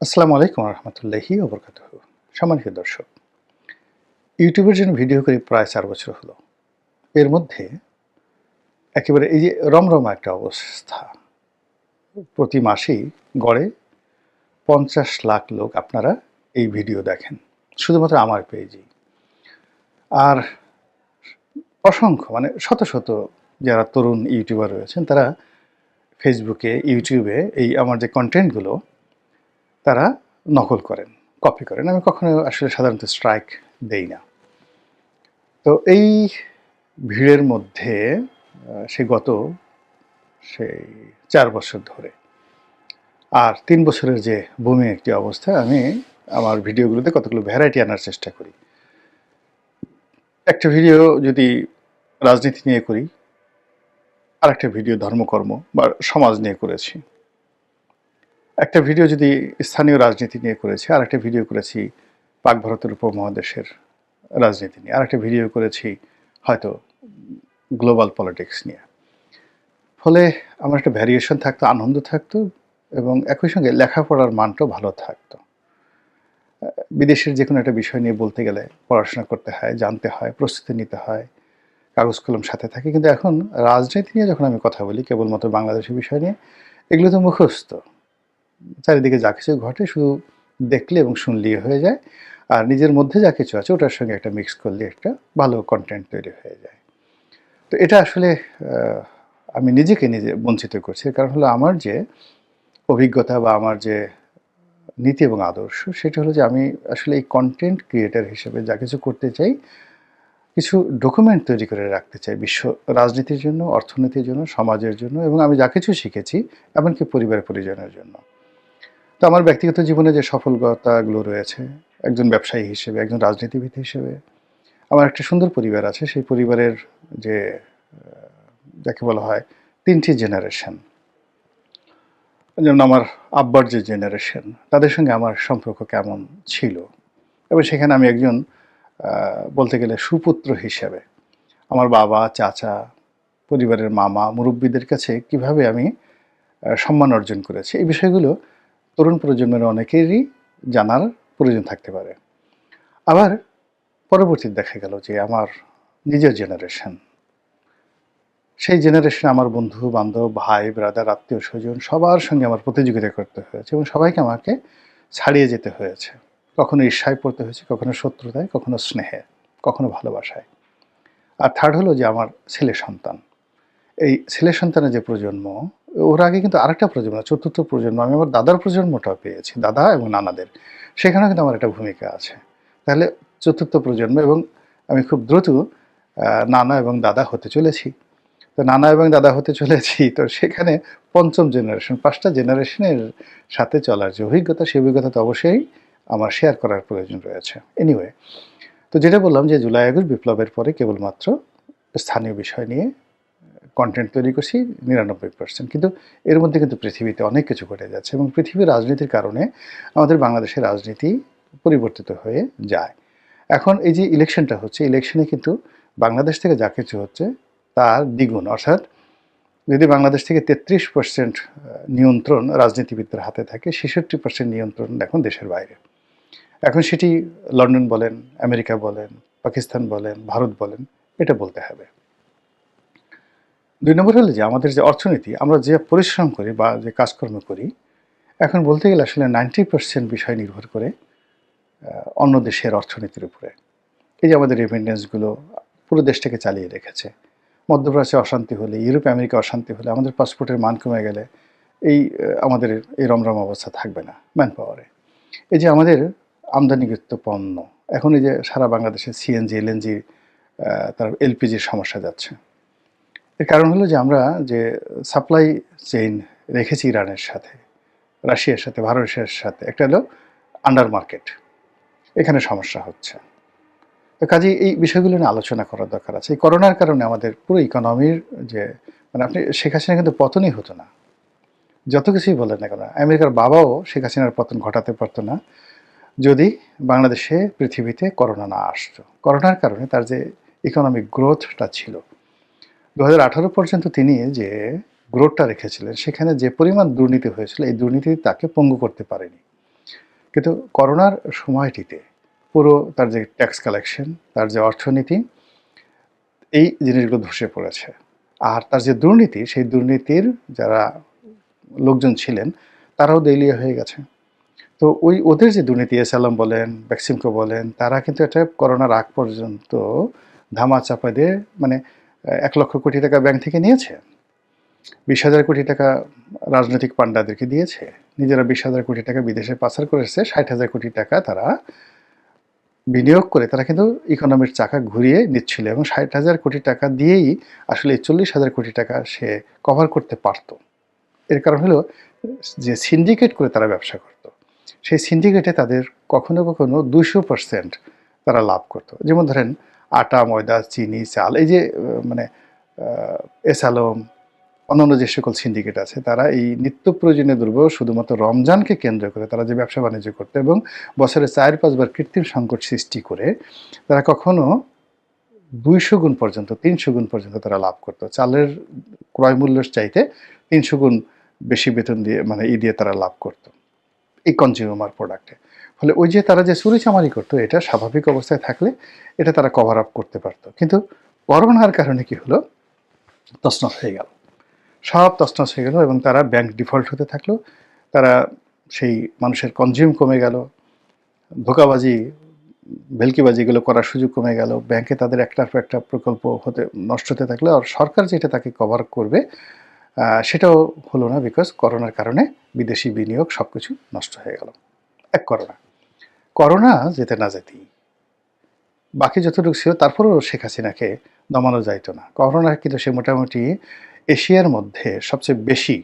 আসসালামু আলাইকুম রহমতুল্লাহি ওবরকাতুহ। সম্মানিত দর্শক, ইউটিউবের জন্য ভিডিও করি প্রায় ৪ বছর হলো। এর মধ্যে একেবারে এই যে রমরমা একটা অবস্থা। প্রতি মাসেই গড়ে ৫০ লাখ লোক আপনারা এই ভিডিও দেখেন। শুধুমাত্র আমার পেজেই। আর অসংখ্য মানে শত, শত যারা তরুণ ইউটিউবার রয়েছেন তারা ফেসবুকে, ইউটিউবে এই আমার যে কনটেন্টগুলো তারা নকল করেন, কপি করেন। আমি কখনো আসলে সাধারণত স্ট্রাইক দেই না। তো এই ভিড়ের মধ্যে গত সেই ৪ বছর ধরে আর ৩ বছরের যে বুমিং একটি অবস্থা, আমি আমার ভিডিওগুলোতে কতগুলো ভ্যারাইটি আনার চেষ্টা করি। একটা ভিডিও যদি রাজনীতি নিয়ে করি, আরেকটা ভিডিও ধর্মকর্ম বা সমাজ নিয়ে করেছি। একটা ভিডিও যদি স্থানীয় রাজনীতি নিয়ে করেছি, আরেকটা ভিডিও করেছি পাক ভারতের উপমহাদেশের রাজনীতি নিয়ে, আরেকটা ভিডিও করেছি হয়তো গ্লোবাল পলিটিক্স নিয়ে। ফলে আমার একটা ভ্যারিয়েশন থাকতো, আনন্দ থাকতো এবং একই সঙ্গে লেখাপড়ার মানটাও ভালো থাকতো। বিদেশের যে কোনো একটা বিষয় নিয়ে বলতে গেলে পড়াশোনা করতে হয়, জানতে হয়, প্রস্তুতি নিতে হয়, কাগজ কলম সাথে থাকে। কিন্তু এখন রাজনীতি নিয়ে যখন আমি কথা বলি কেবলমাত্র বাংলাদেশের বিষয় নিয়ে, এগুলো তো মুখস্থ। চারিদিকে যা কিছু ঘটে শুধু দেখলে এবং শুনলেই হয়ে যায়। আর নিজের মধ্যে যা কিছু আছে ওটার সঙ্গে একটা মিক্স করলে একটা ভালো কনটেন্ট তৈরি হয়ে যায়। তো এটা আসলে আমি নিজেকে নিজে বঞ্চিত করছি। কারণ হলো আমার যে অভিজ্ঞতা বা আমার যে নীতি এবং আদর্শ, সেটা হলো যে আমি আসলে এই কনটেন্ট ক্রিয়েটর হিসেবে যা কিছু করতে চাই, কিছু ডকুমেন্ট তৈরি করে রাখতে চাই বিশ্ব রাজনীতির জন্য, অর্থনীতির জন্য, সমাজের জন্য এবং আমি যা কিছু শিখেছি এমনকি পরিবার পরিজনের জন্য। তো আমার ব্যক্তিগত জীবনে যে সফলতাগুলো রয়েছে, একজন ব্যবসায়ী হিসেবে, একজন রাজনীতিবিদ হিসেবে আমার একটা সুন্দর পরিবার আছে। সেই পরিবারের যে যাকে বলা হয় ৩টি জেনারেশন, যেমন আমার আব্বার যে জেনারেশন, তাদের সঙ্গে আমার সম্পর্ক কেমন ছিল এবং সেখানে আমি একজন বলতে গেলে সুপুত্র হিসেবে আমার বাবা, চাচা, পরিবারের মামা, মুরব্বীদের কাছে কিভাবে আমি সম্মান অর্জন করেছি, এই বিষয়গুলো তরুণ প্রজন্মের অনেকেরই জানার প্রয়োজন থাকতে পারে। আবার পরবর্তীতে দেখা গেল যে আমার নিজের জেনারেশন, সেই জেনারেশনে আমার বন্ধু-বান্ধব, ভাই, ব্রাদার, আত্মীয়-স্বজন সবার সঙ্গে আমার প্রতিযোগিতা করতে হয়েছে এবং সবাইকে আমাকে ছাড়িয়ে যেতে হয়েছে। কখনো ঈর্ষায় পড়তে হয়েছে, কখনো শত্রুতায়, কখনো স্নেহে, কখনো ভালোবাসায়। আর থার্ড হলো যে আমার ছেলে সন্তান। এই ছেলে সন্তানের যে প্রজন্ম, ওর আগে কিন্তু আরেকটা প্রজন্ম, চতুর্থ প্রজন্ম, আমি আমার দাদার প্রজন্মটাও পেয়েছি, দাদা এবং নানাদের। সেখানেও কিন্তু আমার একটা ভূমিকা আছে। তাহলে চতুর্থ প্রজন্ম এবং আমি খুব দ্রুত নানা এবং দাদা হতে চলেছি। তো নানা এবং দাদা হতে চলেছি, তো সেখানে পঞ্চম জেনারেশন, ৫টা জেনারেশনের সাথে চলার যে অভিজ্ঞতা, সেই অভিজ্ঞতা তো অবশ্যই আমার শেয়ার করার প্রয়োজন রয়েছে। এনিওয়ে, তো যেটা বললাম যে জুলাই আগস্ট বিপ্লবের পরে কেবলমাত্র স্থানীয় বিষয় নিয়ে কনটেন্ট তৈরি করছি ৯৯%। কিন্তু এর মধ্যে কিন্তু পৃথিবীতে অনেক কিছু ঘটে যাচ্ছে এবং পৃথিবীর রাজনীতির কারণে আমাদের বাংলাদেশের রাজনীতি পরিবর্তিত হয়ে যায়। এখন এই যে ইলেকশনটা হচ্ছে, ইলেকশনে কিন্তু বাংলাদেশ থেকে যা কিছু হচ্ছে তার দ্বিগুণ। অর্থাৎ যদি বাংলাদেশ থেকে ৩৩% নিয়ন্ত্রণ রাজনীতিবিদদের হাতে থাকে, ৬৬% নিয়ন্ত্রণ এখন দেশের বাইরে। এখন সেটি লন্ডন বলেন, আমেরিকা বলেন, পাকিস্তান বলেন, ভারত বলেন, এটা বলতে হবে। ২ নম্বর হলো যে আমাদের যে অর্থনীতি, আমরা যে পরিশ্রম করি বা যে কাজকর্ম করি, এখন বলতে গেলে আসলে ৯০% বিষয় নির্ভর করে অন্য দেশের অর্থনীতির উপরে। এই যে আমাদের রেমিটেন্সগুলো পুরো দেশটাকে চালিয়ে রেখেছে। মধ্যপ্রাচ্যে অশান্তি হলে, ইউরোপ আমেরিকা অশান্তি হলে, আমাদের পাসপোর্টের মান কমে গেলে এই আমাদের এই রমরম অবস্থা থাকবে না ম্যান পাওয়ারে। এই যে আমাদের আমদানিকৃত পণ্য, এখন এই যে সারা বাংলাদেশে সিএনজি, এলএনজি, তার এলপিজির সমস্যা যাচ্ছে। এর কারণ হলো যে আমরা যে সাপ্লাই চেইন রেখেছি ইরানের সাথে, রাশিয়ার সাথে, ভারতের সাথে, একটা হলো আন্ডার মার্কেট, এখানে সমস্যা হচ্ছে। তো কাজেই এই বিষয়গুলো নিয়ে আলোচনা করার দরকার আছে। এই করোনার কারণে আমাদের পুরো ইকোনমির যে মানে আপনি শেখ হাসিনা কিন্তু পতনই হতো না। যত কিছুই বলেন না কেন, আমেরিকার বাবাও শেখ হাসিনার পতন ঘটাতে পারতো না যদি বাংলাদেশে, পৃথিবীতে করোনা না আসতো। করোনার কারণে তার যে ইকোনমিক গ্রোথটা ছিল, ২০১৮ পর্যন্ত তিনি যে গ্রোথটা রেখেছিলেন, সেখানে যে পরিমাণ দুর্নীতি হয়েছিল, এই দুর্নীতি তাকে পঙ্গু করতে পারেনি। কিন্তু করোনার সময়টিতে পুরো তার যে ট্যাক্স কালেকশন, তার যে অর্থনীতি, এই জিনিসগুলো ধসে পড়েছে। আর তার যে দুর্নীতি, সেই দুর্নীতির যারা লোকজন ছিলেন তারাও দেউলিয়া হয়ে গেছে। তো ওদের যে দুর্নীতি, এসালাম বলেন, বেক্সিমকো বলেন, তারা কিন্তু এটা করোনার আগ পর্যন্ত ধামাচাপা দিয়ে মানে ১,০০,০০০ কোটি টাকা ব্যাংক থেকে নিয়েছে, ২০,০০০ কোটি টাকা রাজনৈতিক পান্ডাদেরকে দিয়েছে, নিজেরা ২০,০০০ কোটি টাকা বিদেশে পাচার করেছে, ৬০,০০০ কোটি টাকা তারা বিনিয়োগ করে তারা কিন্তু ইকোনমির চাকা ঘুরিয়ে নিচ্ছিল, এবং ৬০,০০০ কোটি টাকা দিয়েই আসলে ৪০,০০০ কোটি টাকা সে কভার করতে পারত। এর কারণ হলো যে সিন্ডিকেট করে তারা ব্যবসা করত, সেই সিন্ডিকেটে তাদের কখনো কখনো ২০০% তারা লাভ করত। যেমন ধরেন আটা, ময়দা, চিনি, চাল, এই যে মানে এসালম, অন্যান্য যে সকল সিন্ডিকেট আছে, তারা এই নিত্য প্রয়োজনীয় দ্রব্য শুধুমাত্র রমজানকে কেন্দ্র করে তারা যে ব্যবসা বাণিজ্য করতো, এবং বছরে ৪-৫ বার কৃত্রিম সংকট সৃষ্টি করে তারা কখনো ২০০ গুণ পর্যন্ত, ৩০০ গুণ পর্যন্ত তারা লাভ করতো। চালের ক্রয় মূল্যের চাইতে ৩০০ গুণ বেশি বেতন দিয়ে মানে দিয়ে তারা লাভ করতো এই কনজিউমার প্রোডাক্টে। ফলে ওই যে তারা যে চুরিচামারি করতো, এটা স্বাভাবিক অবস্থায় থাকলে এটা তারা কভার আপ করতে পারতো। কিন্তু করোনার কারণে কি হলো, তছনছ হয়ে গেল, সব তছনছ হয়ে গেল, এবং তারা ব্যাংক ডিফল্ট হতে থাকলো। তারা সেই মানুষের কনজিউম কমে গেল, ধোঁকাবাজি, ভেলকিবাজিগুলো করার সুযোগ কমে গেল, ব্যাংকে তাদের একটার পর একটা প্রকল্প নষ্ট হতে থাকলো, আর সরকার যেটা তাকে কভার করবে সেটাও হলো না, বিকজ করোনার কারণে বিদেশি বিনিয়োগ সব কিছু নষ্ট হয়ে গেল। এক করোনা যেতে না যেতেই বাকি যতটুকু ছিল তারপরেও শেখ হাসিনাকে দমানো যাইতো না। করোনা কিন্তু সে মোটামুটি এশিয়ার মধ্যে সবচেয়ে বেশি,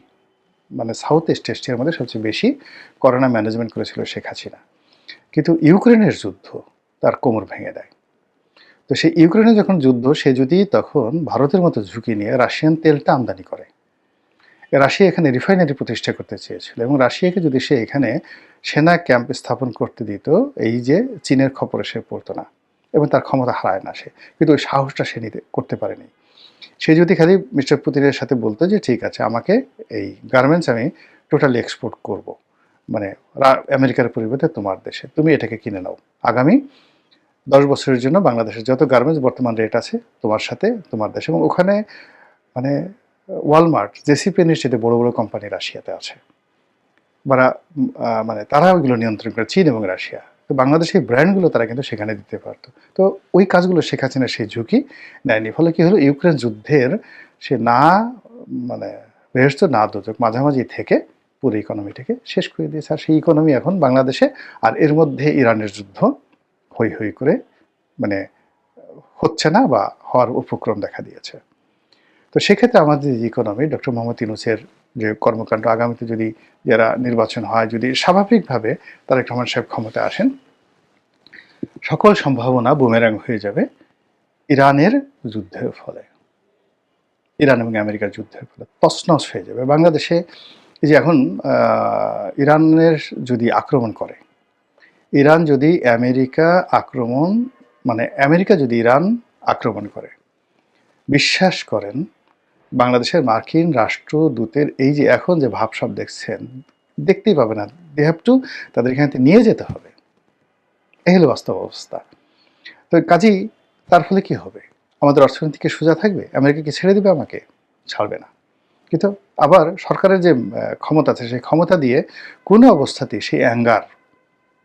মানে সাউথ ইস্ট এশিয়ার মধ্যে সবচেয়ে বেশি করোনা ম্যানেজমেন্ট করেছিল শেখ হাসিনা। কিন্তু ইউক্রেনের যুদ্ধ তার কোমর ভেঙে দেয়। তো সেই ইউক্রেনে যখন যুদ্ধ, সে যদি তখন ভারতের মতো ঝুঁকি নিয়ে রাশিয়ান তেলটা আমদানি করে, রাশিয়া এখানে রিফাইনারি প্রতিষ্ঠা করতে চেয়েছিল, এবং রাশিয়াকে যদি সে এখানে সেনা ক্যাম্প স্থাপন করতে দিত, এই যে চীনের খপরে সে পড়তো না, এবং তার ক্ষমতা হারায় না সে, কিন্তু ওই সাহসটা সে করতে পারেনি। সে যদি খালি মিস্টার পুতিনের সাথে বলতো যে ঠিক আছে, আমাকে এই গার্মেন্টস আমি টোটালি এক্সপোর্ট করব, মানে আমেরিকার পরিবর্তে তোমার দেশে তুমি এটাকে কিনে নাও, আগামী 10 বছরের জন্য বাংলাদেশের যত গার্মেন্টস বর্তমান রেট আছে তোমার সাথে, তোমার দেশে, এবং ওখানে মানে ওয়ালমার্ট, জেসি পেনির সাথে বড় বড় কোম্পানি রাশিয়াতে আছে, মানে তারা ওইগুলো নিয়ন্ত্রণ করে, চীন এবং রাশিয়া। তো বাংলাদেশের ব্র্যান্ডগুলো তারা কিন্তু সেখানে দিতে পারতো। তো ওই কাজগুলো শেখ হাসিনা সেই ঝুঁকি নেয়নি। ফলে কি হলো, ইউক্রেন যুদ্ধের সে না মানে বেহেশত না দোজখ মাঝামাঝি থেকে পুরো ইকোনমিটাকে শেষ করে দিয়েছে। আর সেই ইকোনমি এখন বাংলাদেশে, আর এর মধ্যে ইরানের যুদ্ধ হই হই করে মানে হচ্ছে না বা হওয়ার উপক্রম দেখা দিয়েছে। তো সেক্ষেত্রে আমাদের যে ইকোনমি, ডক্টর মোহাম্মদ ইউনূসের যে কর্মকাণ্ড, আগামীতে যদি যারা নির্বাচন হয়, যদি স্বাভাবিকভাবে তারেক রহমান সাহেব ক্ষমতায় আসেন, সকল সম্ভাবনা বুমেরাং হয়ে যাবে ইরানের যুদ্ধের ফলে, ইরান এবং আমেরিকার যুদ্ধের ফলে তছনছ হয়ে যাবে বাংলাদেশে। এই যে এখন ইরানের যদি আক্রমণ করে, ইরান যদি আমেরিকা আক্রমণ মানে আমেরিকা যদি ইরান আক্রমণ করে, বিশ্বাস করেন বাংলাদেশের মার্কিন রাষ্ট্রদূতের এই যে এখন যে ভাবসাব দেখছেন, দেখতেই পাবে না, দে হ্যাভ টু তাদের এখানে নিয়ে যেতে হবে। এই হলো বাস্তব অবস্থা। তো কাজেই তার ফলে কি হবে, আমাদের অর্থনীতিকে সোজা থাকবে, আমেরিকা কি ছেড়ে দেবে? আমাকে ছাড়বে না। কিন্তু আবার সরকারের যে ক্ষমতা আছে, সেই ক্ষমতা দিয়ে কোনো অবস্থাতেই সেই অ্যাঙ্গার,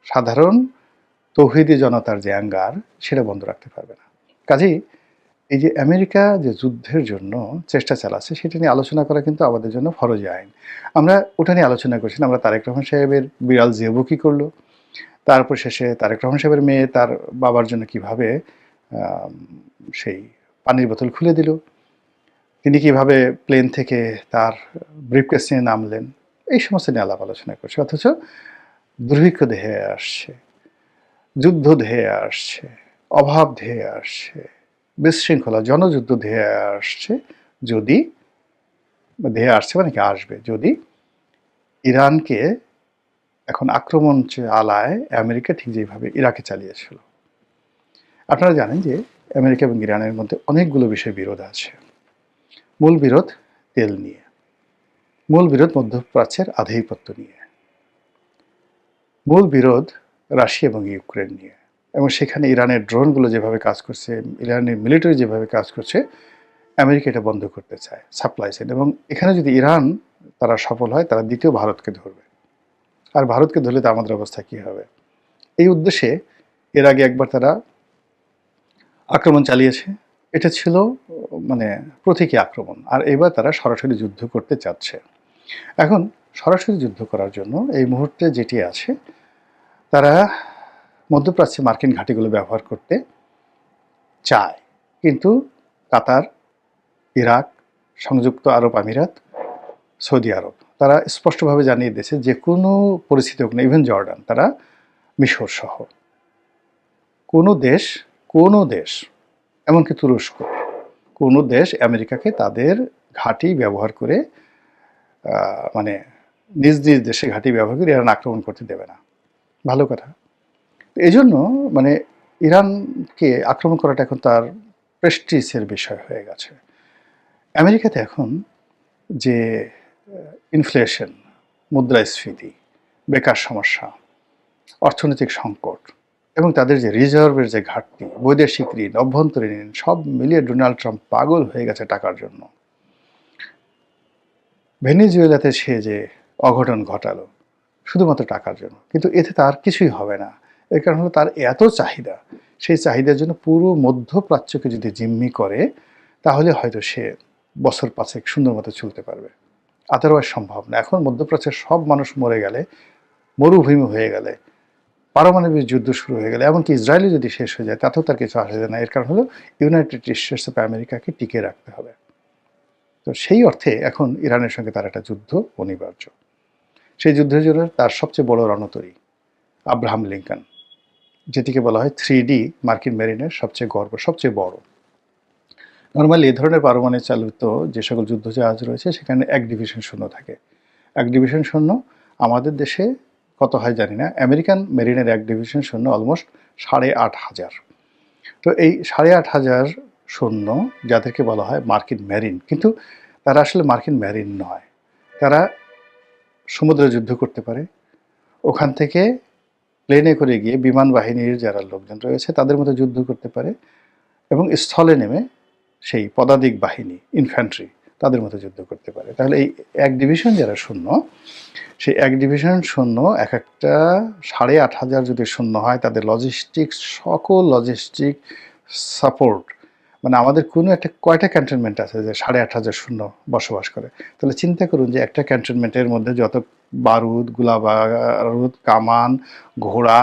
সাধারণ তৌহিদি জনতার যে অ্যাঙ্গার, সেটা বন্ধ রাখতে পারবে না। কাজেই এই যে আমেরিকা যে যুদ্ধের জন্য চেষ্টা চালাচ্ছে, সেটা নিয়ে আলোচনা করা কিন্তু আমাদের জন্য ফরজ আইন। আমরা ওটা নিয়ে আলোচনা করছি না। আমরা তারেক রহমান সাহেবের বিড়াল জিয়াবু কী করলো, তারপর শেষে তারেক রহমান সাহেবের মেয়ে তার বাবার জন্য কিভাবে সেই পানির বোতল খুলে দিল, তিনি কিভাবে প্লেন থেকে তার ব্রিফকেস নিয়ে নামলেন, এই সমস্ত নিয়ে আলাপ আলোচনা করছে। অথচ দুর্ভিক্ষ ধেয়ে আসছে, যুদ্ধ ধেয়ে আসছে, অভাব ধেয়ে আসছে, বিশৃঙ্খলা, জনযুদ্ধ ধেয়ে আসছে, যদি ধেয়ে আসছে মানে কি আসবে, যদি ইরানকে এখন আক্রমণ চালায় আমেরিকা ঠিক যেভাবে ইরাকে চালিয়েছিল। আপনারা জানেন যে আমেরিকা এবং ইরানের মধ্যে অনেকগুলো বিষয়ে বিরোধ আছে। মূল বিরোধ তেল নিয়ে, মূল বিরোধ মধ্যপ্রাচ্যের আধিপত্য নিয়ে, মূল বিরোধ রাশিয়া এবং ইউক্রেন নিয়ে, এবং সেখানে ইরানের ড্রোনগুলো যেভাবে কাজ করছে, ইরানের মিলিটারি যেভাবে কাজ করছে, আমেরিকা এটা বন্ধ করতে চায় সাপ্লাই চেইন। এবং এখানে যদি ইরান তারা সফল হয়, তারা দ্বিতীয় ভারতকে ধরবে, আর ভারতকে ধরলে তো আমাদের অবস্থা কী হবে। এই উদ্দেশ্যে এর আগে একবার তারা আক্রমণ চালিয়েছে, এটা ছিল মানে প্রতীকী আক্রমণ, আর এবার তারা সরাসরি যুদ্ধ করতে চাচ্ছে। এখন সরাসরি যুদ্ধ করার জন্য এই মুহূর্তে যেটি আছে, তারা মধ্যপ্রাচ্যে মার্কিন ঘাঁটিগুলো ব্যবহার করতে চায়, কিন্তু কাতার, ইরাক, সংযুক্ত আরব আমিরাত, সৌদি আরব তারা স্পষ্টভাবে জানিয়ে দিয়েছে যে কোনো পরিস্থিতি হোক না, ইভেন জর্ডান, তারা মিশর সহ কোনো দেশ এমনকি তুরস্ক, কোনো দেশ আমেরিকাকে তাদের ঘাঁটি ব্যবহার করে মানে নিজ নিজ দেশে ঘাঁটি ব্যবহার করে ইরান আক্রমণ করতে দেবে না। ভালো কথা। এই জন্য মানে ইরানকে আক্রমণ করাটা এখন তার প্রেস্টিজের বিষয় হয়ে গেছে। আমেরিকাতে এখন যে ইনফ্লেশন, মুদ্রাস্ফীতি, বেকার সমস্যা, অর্থনৈতিক সংকট এবং তাদের যে রিজার্ভের যে ঘাটতি, বৈদেশিক ঋণ, অভ্যন্তরীণ ঋণ, সব মিলিয়ে ডোনাল্ড ট্রাম্প পাগল হয়ে গেছে টাকার জন্য। ভেনেজুয়েলাতে সে যে অঘটন ঘটালো শুধুমাত্র টাকার জন্য, কিন্তু এতে তার কিছুই হবে না। এর কারণ হলো তার এত চাহিদা, সেই চাহিদার জন্য পুরো মধ্যপ্রাচ্যকে যদি জিম্মি করে, তাহলে হয়তো সে বছর পাঁচেক সুন্দর মতো চলতে পারবে, আদারওয়াইজ সম্ভব না। এখন মধ্যপ্রাচ্যের সব মানুষ মরে গেলে, মরুভূমি হয়ে গেলে, পারমাণবিক যুদ্ধ শুরু হয়ে গেলে, এমনকি ইসরায়েলি যদি শেষ হয়ে যায়, তাতেও তার কিছু আসে যায় না। এর কারণ হলো ইউনাইটেড স্টেটস অফ আমেরিকাকে টিকে রাখতে হবে। তো সেই অর্থে এখন ইরানের সঙ্গে তার একটা যুদ্ধ অনিবার্য। সেই যুদ্ধের জন্য তার সবচেয়ে বড় রণতরী আব্রাহাম লিঙ্কন, যেটিকে বলা হয় 3D মার্কিন মেরিনের সবচেয়ে গর্ব, সবচেয়ে বড়। নর্মালি এই ধরনের পারমাণবিক চালিত যে সকল যুদ্ধজাহাজ রয়েছে, সেখানে 1 ডিভিশন সৈন্য থাকে। 1 ডিভিশন সৈন্য আমাদের দেশে কত হয় জানি না, আমেরিকান মেরিনের 1 ডিভিশন সৈন্য অলমোস্ট 8,500। তো এই 8,500 সৈন্য, যাদেরকে বলা হয় মার্কিন মেরিন, কিন্তু তারা আসলে মার্কিন মেরিন নয়। তারা সমুদ্রে যুদ্ধ করতে পারে, ওখান থেকে প্লেনে করে গিয়ে বিমান বাহিনীর যারা লোকজন রয়েছে তাদের মধ্যে যুদ্ধ করতে পারে, এবং স্থলে নেমে সেই পদাতিক বাহিনী, ইনফ্যান্ট্রি, তাদের মধ্যে যুদ্ধ করতে পারে। তাহলে এই 1 ডিভিশন যারা সৈন্য, সেই 1 ডিভিশন সৈন্য এক একটা 8,500 যদি সৈন্য হয়, তাদের লজিস্টিক, সকল লজিস্টিক সাপোর্ট, মানে আমাদের কোনো একটা কয়টা ক্যান্টনমেন্ট আছে যে 8,500 সৈন্য বসবাস করে। তাহলে চিন্তা করুন যে একটা ক্যান্টনমেন্টের মধ্যে যত বারুদ, গোলা বারুদ, কামান, ঘোড়া,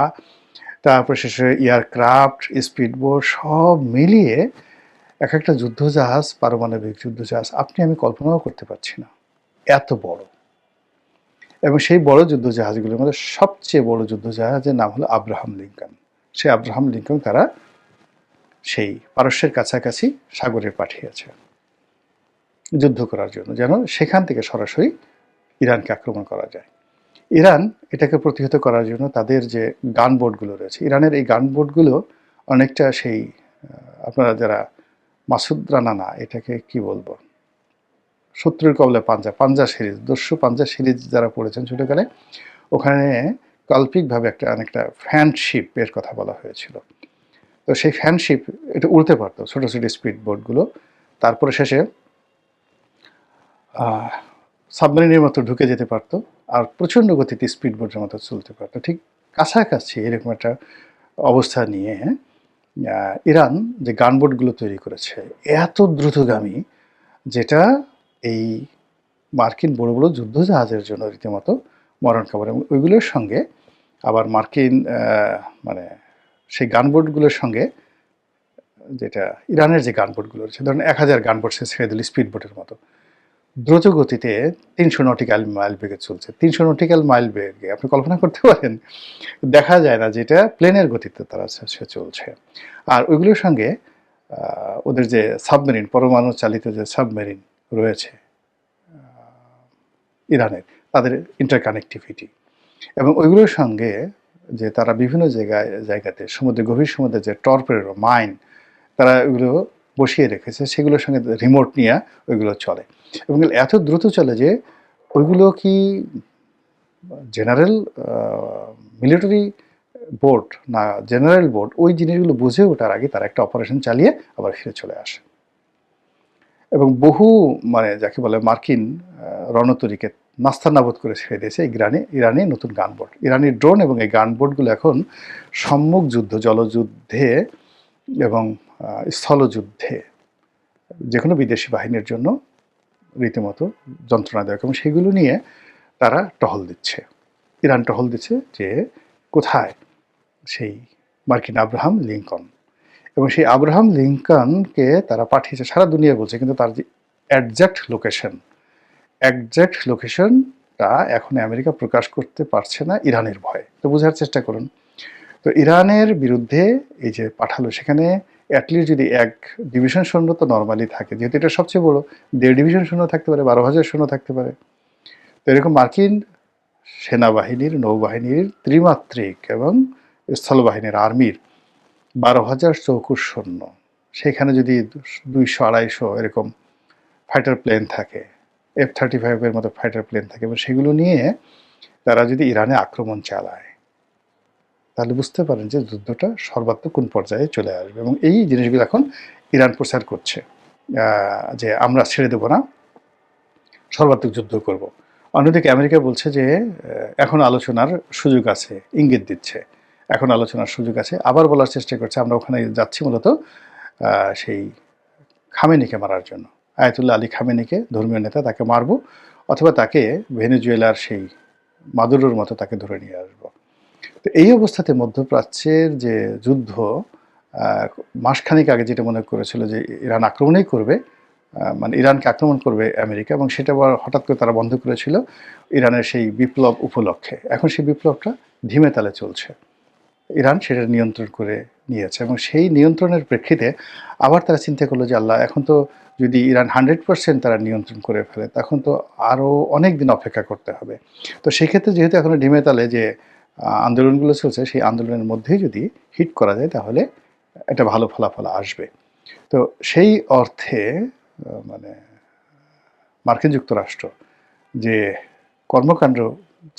তারপর শেষে এয়ারক্রাফট, স্পিডবোট, সব মিলিয়ে এক একটা যুদ্ধজাহাজ, পারমাণবিক যুদ্ধজাহাজ আপনি আমি কল্পনাও করতে পারছি না, এত বড়। এবং সেই বড় যুদ্ধজাহাজগুলোর মধ্যে সবচেয়ে বড় যুদ্ধজাহাজের নাম হলো আব্রাহাম লিঙ্কন। সেই আব্রাহাম লিঙ্কন তারা সেই পারস্যের কাছাকাছি সাগরে পাঠিয়েছে যুদ্ধ করার জন্য, যেন সেখান থেকে সরাসরি ইরানকে আক্রমণ করা যায়। ইরান এটাকে প্রতিহত করার জন্য তাদের যে গানবোটগুলো রয়েছে, ইরানের এই গানবোটগুলো অনেকটা সেই আপনারা যারা মাসুদ রানা, না এটাকে কি বলবো, শত্রুর কবলে পাঞ্জা, পাঞ্জা সিরিজ, দস্যু পাঞ্জা সিরিজ যারা পড়েছেন ছোটকালে, ওখানে কল্পিকভাবে অনেকটা ফ্যানশিপ এর কথা বলা হয়েছিল। তো সেই ফ্যানশিপ এটা উড়তে পারতো, ছোটো ছোটো স্পিড বোটগুলো। তারপরে শেষে সাবমেরিনের মতো ঢুকে যেতে পারতো, আর প্রচণ্ড গতিতে স্পিড বোটের মতো চলতে পারতো। ঠিক কাছাকাছি এরকম একটা অবস্থা নিয়ে ইরান যে গানবোটগুলো তৈরি করেছে, এত দ্রুতগামী, যেটা এই মার্কিন বড় বড় যুদ্ধজাহাজের জন্য রীতিমতো মরণ খাবার। এবং ওইগুলোর সঙ্গে আবার মার্কিন মানে সেই গানবোটগুলোর সঙ্গে যেটা ইরানের যে গানবোটগুলো রয়েছে, ধরেন 1000 গানবোট সে ছেড়ে দিল স্পিড বোটের মতো, দ্রুত গতিতে 300 নটিক্যাল মাইল বেগে চলছে। 300 নটিক্যাল মাইল বেগে আপনি কল্পনা করতে পারেন, দেখা যায় না, যেটা প্লেনের গতিতে তারা সে চলছে। আর ওইগুলোর সঙ্গে ওদের যে সাবমেরিন, পরমাণু চালিত যে সাবমেরিন রয়েছে ইরানের, তাদের ইন্টারকানেক্টিভিটি, এবং ওইগুলোর সঙ্গে যে তারা বিভিন্ন জায়গাতে সমুদ্রে, গভীর সমুদ্রে যে টর্পেডো মাইন তারা ওইগুলো বসিয়ে রেখেছে, সেগুলোর সঙ্গে রিমোট নিয়ে ওইগুলো চলে, এবং এত দ্রুত চলে যে ওইগুলো কি জেনারেল মিলিটারি বোর্ড না জেনারেল বোর্ড ওই জিনিসগুলো বুঝে ওঠার আগে তারা একটা অপারেশন চালিয়ে আবার ফিরে চলে আসে। এবং বহু মানে যাকে বলে মার্কিন রণতরীকে নাস্তানাবুদ করে ছেড়ে দিয়েছে ইরানি নতুন গানবোট, ইরানি ড্রোন এবং এই গানবোটগুলো এখন সম্মুখ যুদ্ধ, জলযুদ্ধে এবং স্থলযুদ্ধে যে কোনো বিদেশি বাহিনীর জন্য রীতিমতো যন্ত্রণাদায়ক, এবং সেগুলো নিয়ে তারা টহল দিচ্ছে। ইরান টহল দিচ্ছে যে কোথায় সেই মার্কিন আব্রাহাম লিঙ্কন, এবং সেই আব্রাহাম লিঙ্কনকে তারা পাঠিয়েছে সারা দুনিয়া বলছে, কিন্তু তার যে অ্যাডজাক্ট লোকেশনটা এখন আমেরিকা প্রকাশ করতে পারছে না ইরানের ভয়ে। তো বোঝার চেষ্টা করুন। তো ইরানের বিরুদ্ধে এই যে পাঠালো, সেখানে অ্যাটলিস্ট যদি 1 ডিভিশন সৈন্য তো নর্মালি থাকে, যেহেতু এটা সবচেয়ে বড়, 1.5 ডিভিশন সৈন্য থাকতে পারে, 12,000 সৈন্য থাকতে পারে। তো এরকম মার্কিন সেনাবাহিনীর, নৌবাহিনীর ত্রিমাত্রিক এবং স্থলবাহিনীর আর্মির 12,000 চৌকুশ সৈন্য, সেখানে যদি 200-250 এরকম ফাইটার প্লেন থাকে, F-35 এর মতো ফাইটার প্লেন থাকে, এবং সেগুলো নিয়ে তারা যদি ইরানে আক্রমণ চালায়, তাহলে বুঝতে পারেন যে যুদ্ধটা সর্বাত্মক কোন পর্যায়ে চলে আসবে। এবং এই জিনিসগুলো এখন ইরান প্রচার করছে যে আমরা ছেড়ে দেব না, সর্বাত্মক যুদ্ধ করব। অন্যদিকে আমেরিকা বলছে যে এখন আলোচনার সুযোগ আছে, ইঙ্গিত দিচ্ছে এখন আলোচনার সুযোগ আছে। আবার বলার চেষ্টা করছে আমরা ওখানে যাচ্ছি মূলত সেই খামেনিকে মারার জন্য, আয়াতুল্লাহ আলী খামেনিকে, ধর্মীয় নেতা, তাকে মারব, অথবা তাকে ভেনেজুয়েলার সেই মাদুরোর মতো তাকে ধরে নিয়ে আসবো। তো এই অবস্থাতে মধ্যপ্রাচ্যের যে যুদ্ধ, মাসখানেক আগে যেটা মনে করেছিল যে ইরান আক্রমণই করবে, মানে ইরানকে আক্রমণ করবে আমেরিকা, এবং সেটা আবার হঠাৎ করে তারা বন্ধ করেছিল ইরানের সেই বিপ্লব উপলক্ষে। এখন সেই বিপ্লবটা ধিমে তালে চলছে, ইরান সেটা নিয়ন্ত্রণ করে নিয়েছে, এবং সেই নিয়ন্ত্রণের প্রেক্ষিতে আবার তারা চিন্তা করলো যে আল্লাহ, এখন তো যদি ইরান 100% তারা নিয়ন্ত্রণ করে ফেলে, তখন তো আরও অনেক দিন অপেক্ষা করতে হবে। তো সেক্ষেত্রে যেহেতু এখনও ধিমে তালে যে আন্দোলনগুলো চলছে, সেই আন্দোলনের মধ্যেই যদি হিট করা যায় তাহলে একটা ভালো ফলাফল আসবে। তো সেই অর্থে মানে মার্কিন যুক্তরাষ্ট্র যে কর্মকাণ্ড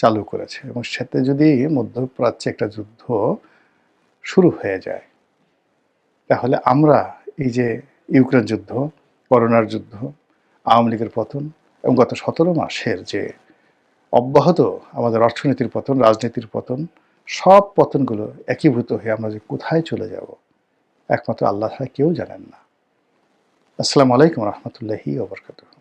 চালু করেছে, এবং সাথে যদি মধ্যপ্রাচ্যে একটা যুদ্ধ শুরু হয়ে যায়, তাহলে আমরা এই যে ইউক্রেন যুদ্ধ, করোনার যুদ্ধ, আওয়ামী লীগের পতন, এবং গত 17 মাসের যে অব্যাহত আমাদের অর্থনীতির পতন, রাজনীতির পতন, সব পতনগুলো একীভূত হয়ে আমরা যে কোথায় চলে যাব, একমাত্র আল্লাহ ছাড়া কেউ জানেন না। আসসালামু আলাইকুম রহমতুল্লাহি ওয়া বারাকাতুহু।